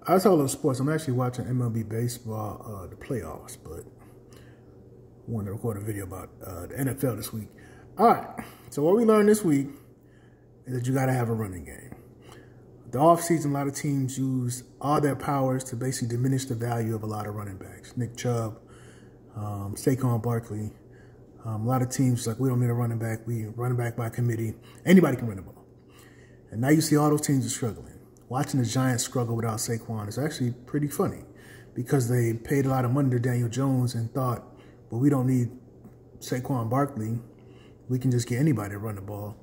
I saw a little sports. I'm actually watching MLB baseball, the playoffs, but I wanted to record a video about the NFL this week. All right, so what we learned this week is that you got to have a running game. The offseason, a lot of teams use all their powers to basically diminish the value of a lot of running backs. Nick Chubb, Saquon Barkley. A lot of teams like, we don't need a running back. We running back by committee. Anybody can run the ball. And now you see all those teams are struggling. Watching the Giants struggle without Saquon is actually pretty funny because they paid a lot of money to Daniel Jones and thought, well, we don't need Saquon Barkley. We can just get anybody to run the ball.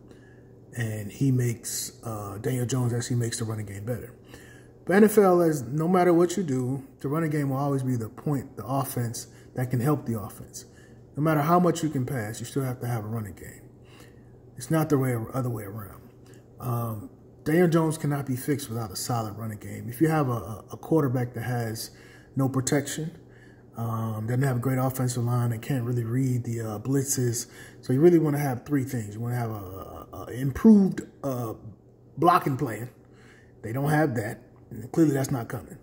And he makes, Daniel Jones actually makes the running game better. But NFL is, no matter what you do, the running game will always be the offense that can help the offense. No matter how much you can pass, you still have to have a running game. It's not the other way around. Daniel Jones cannot be fixed without a solid running game. If you have a quarterback that has no protection, doesn't have a great offensive line, and can't really read the blitzes, so you really want to have three things. You want to have a improved blocking plan. They don't have that. And clearly, that's not coming.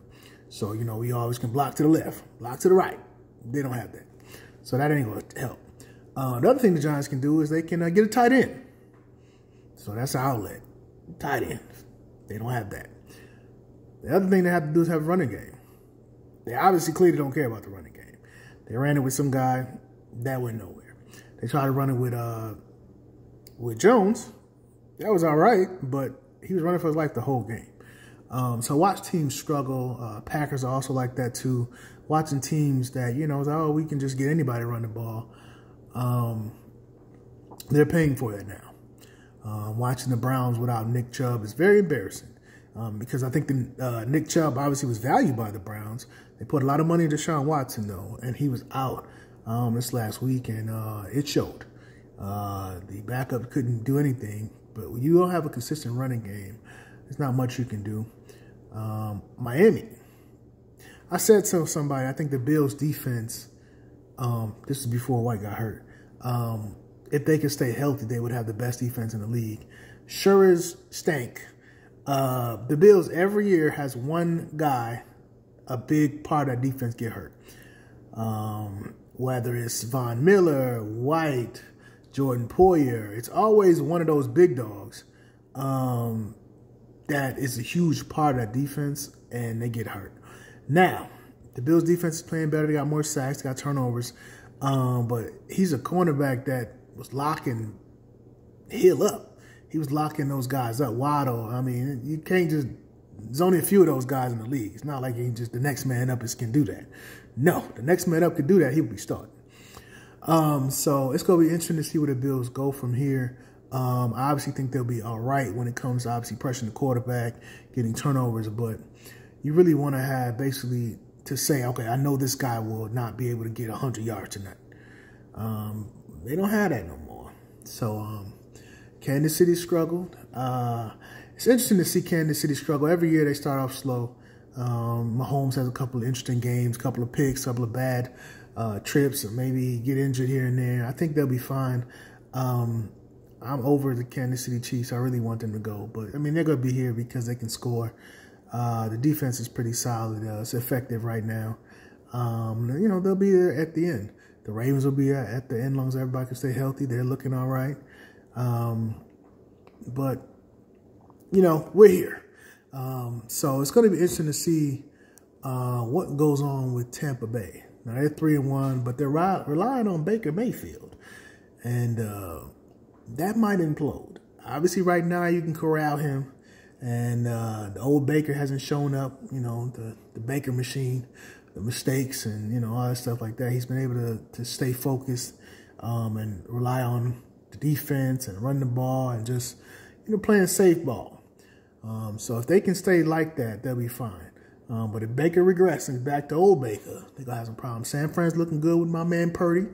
So, you know, we always can block to the left, block to the right. They don't have that. So that ain't going to help. The other thing the Giants can do is they can get a tight end. So that's an outlet. Tight end. They don't have that. The other thing they have to do is have a running game. They obviously clearly don't care about the running game. They ran it with some guy that went nowhere. They tried to run it with Jones. That was all right, but he was running for his life the whole game. So watch teams struggle. Packers are also like that too. Watching teams that, you know, oh, we can just get anybody to run the ball. They're paying for that now. Watching the Browns without Nick Chubb is very embarrassing because I think Nick Chubb obviously was valued by the Browns. They put a lot of money into Deshaun Watson, though, and he was out this last week, and it showed. The backup couldn't do anything, but when you don't have a consistent running game, there's not much you can do. Miami. I said to somebody, I think the Bills' defense, this is before White got hurt, if they could stay healthy, they would have the best defense in the league. Sure as stank. The Bills every year has one guy, a big part of that defense, get hurt. Whether it's Von Miller, White, Jordan Poyer, it's always one of those big dogs that is a huge part of that defense, and they get hurt. Now, the Bills' defense is playing better. They got more sacks, they got turnovers, but he's a cornerback that was locking Hill up. He was locking those guys up. Waddle, I mean, you can't just, there's only a few of those guys in the league. It's not like you can just, the next man up can do that. No, the next man up could do that, he would be starting. So it's going to be interesting to see where the Bills go from here. I obviously think they'll be all right when it comes to obviously pressuring the quarterback, getting turnovers, but you really want to have basically to say, okay, I know this guy will not be able to get 100 yards tonight. They don't have that no more. So Kansas City struggled. It's interesting to see Kansas City struggle. Every year they start off slow. Mahomes has a couple of interesting games, a couple of picks, a couple of bad trips, or maybe get injured here and there. I think they'll be fine. I'm over the Kansas City Chiefs. I really want them to go. But, I mean, they're going to be here because they can score. The defense is pretty solid. It's effective right now. You know, they'll be there at the end. The Ravens will be at the end as long as everybody can stay healthy. They're looking all right. But, you know, we're here. So it's going to be interesting to see what goes on with Tampa Bay. Now, they're 3-1, but they're relying on Baker Mayfield. And that might implode. Obviously, right now, you can corral him. And the old Baker hasn't shown up, you know, the Baker machine, the mistakes and, you know, all that stuff like that. He's been able to stay focused and rely on the defense and run the ball and just, you know, playing safe ball. So if they can stay like that, they'll be fine. But if Baker regresses back to old Baker, they're going to have some problems. San Fran's looking good with my man Purdy.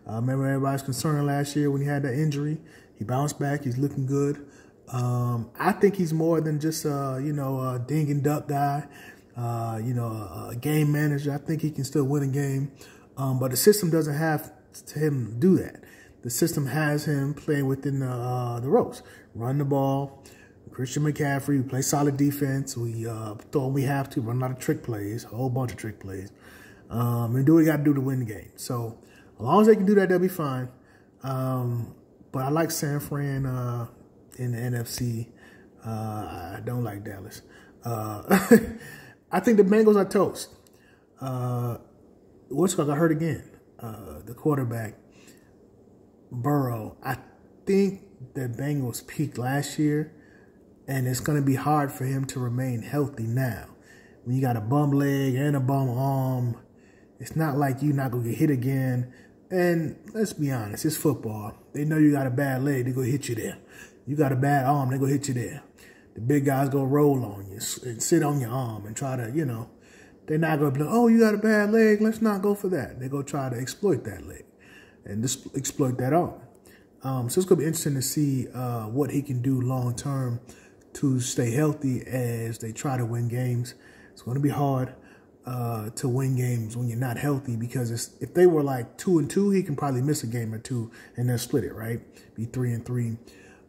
Remember everybody's concerned last year when he had that injury. He bounced back. He's looking good. I think he's more than just, you know, a ding and duck guy, you know, a game manager. I think he can still win a game. But the system doesn't have him do that. The system has him playing within the ropes. Run the ball, Christian McCaffrey, we play solid defense. We throw when we have to, run a lot of trick plays, a whole bunch of trick plays, and do what we got to do to win the game. So as long as they can do that, they'll be fine. But I like San Fran in the NFC. I don't like Dallas. I think the Bengals are toast. Got hurt again. The quarterback, Burrow. I think the Bengals peaked last year, and it's going to be hard for him to remain healthy now. When you got a bum leg and a bum arm, it's not like you're not going to get hit again. And let's be honest, it's football. They know you got a bad leg, they're going to hit you there. You got a bad arm, they're going to hit you there. The big guys go roll on you and sit on your arm and try to, they're not going to be like, oh, you got a bad leg, let's not go for that. They're going to try to exploit that leg and just exploit that arm. So it's going to be interesting to see what he can do long term to stay healthy as they try to win games. It's going to be hard to win games when you're not healthy, because if they were like 2-2, he can probably miss a game or two and then split it, right? Be 3-3.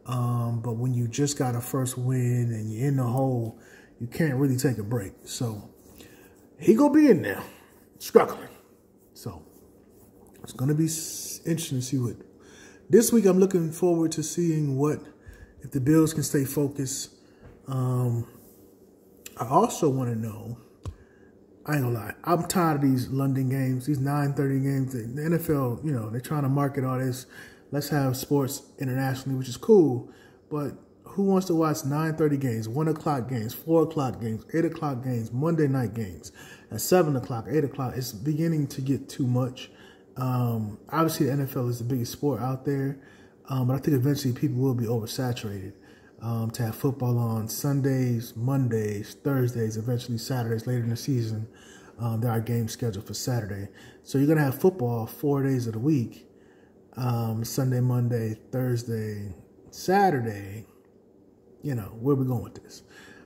But when you just got a first win and you're in the hole, you can't really take a break. So he gonna be in there struggling. So it's gonna be interesting to see what this week. I'm looking forward to seeing if the Bills can stay focused. I also want to know, I ain't gonna lie, I'm tired of these London games, these 9:30 games. The NFL, they're trying to market all this. Let's have sports internationally, which is cool. But who wants to watch 9:30 games, 1 o'clock games, 4 o'clock games, 8 o'clock games, Monday night games, at 7 o'clock, 8 o'clock? It's beginning to get too much. Obviously, the NFL is the biggest sport out there. But I think eventually people will be oversaturated to have football on Sundays, Mondays, Thursdays, eventually Saturdays later in the season. There are games scheduled for Saturday. So you're going to have football 4 days of the week, Sunday, Monday, Thursday, Saturday. Where we going with this?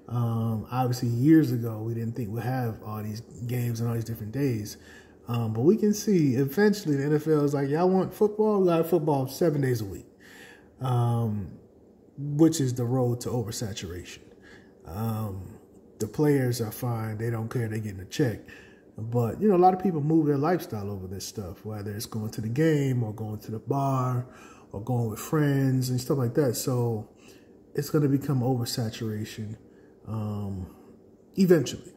Obviously, years ago, we didn't think we'd have all these games and all these different days. But we can see eventually the NFL is like, y'all want football? We got football 7 days a week. Which is the road to oversaturation. The players are fine. They don't care. They're getting a check. But, a lot of people move their lifestyle over this stuff, whether it's going to the game or going to the bar or going with friends and stuff like that. So it's going to become oversaturation eventually.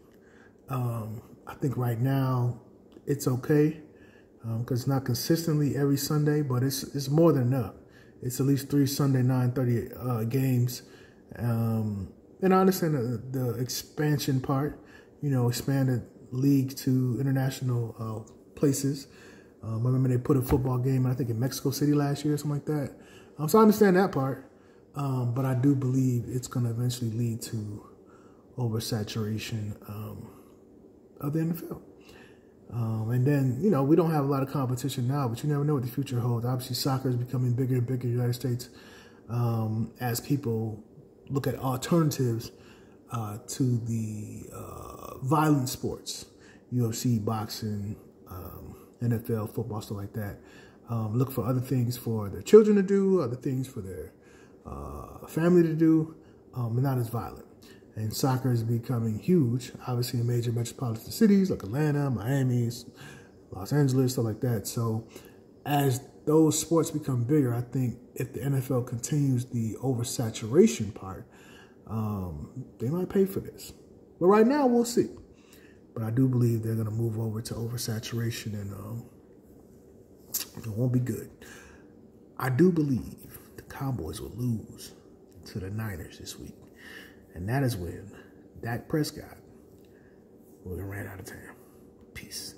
I think right now it's okay because it's not consistently every Sunday, but it's more than enough. It's at least 3 Sunday 9:30 games. And I understand the expansion part, expanded league to international places. I remember they put a football game, I think, in Mexico City last year or something like that. So I understand that part. But I do believe it's going to eventually lead to oversaturation of the NFL. And then, we don't have a lot of competition now, but you never know what the future holds. Obviously, soccer is becoming bigger and bigger in the United States as people look at alternatives to the violent sports, UFC, boxing, NFL, football, stuff like that. Look for other things for their children to do, other things for their family to do, but not as violent. And soccer is becoming huge, obviously in major metropolitan cities like Atlanta, Miami, Los Angeles, stuff like that. So as those sports become bigger, I think if the NFL continues the oversaturation part, they might pay for this. But right now, we'll see. But I do believe they're going to move over to oversaturation, and it won't be good. I do believe the Cowboys will lose to the Niners this week. And that is when Dak Prescott will get ran out of town. Peace.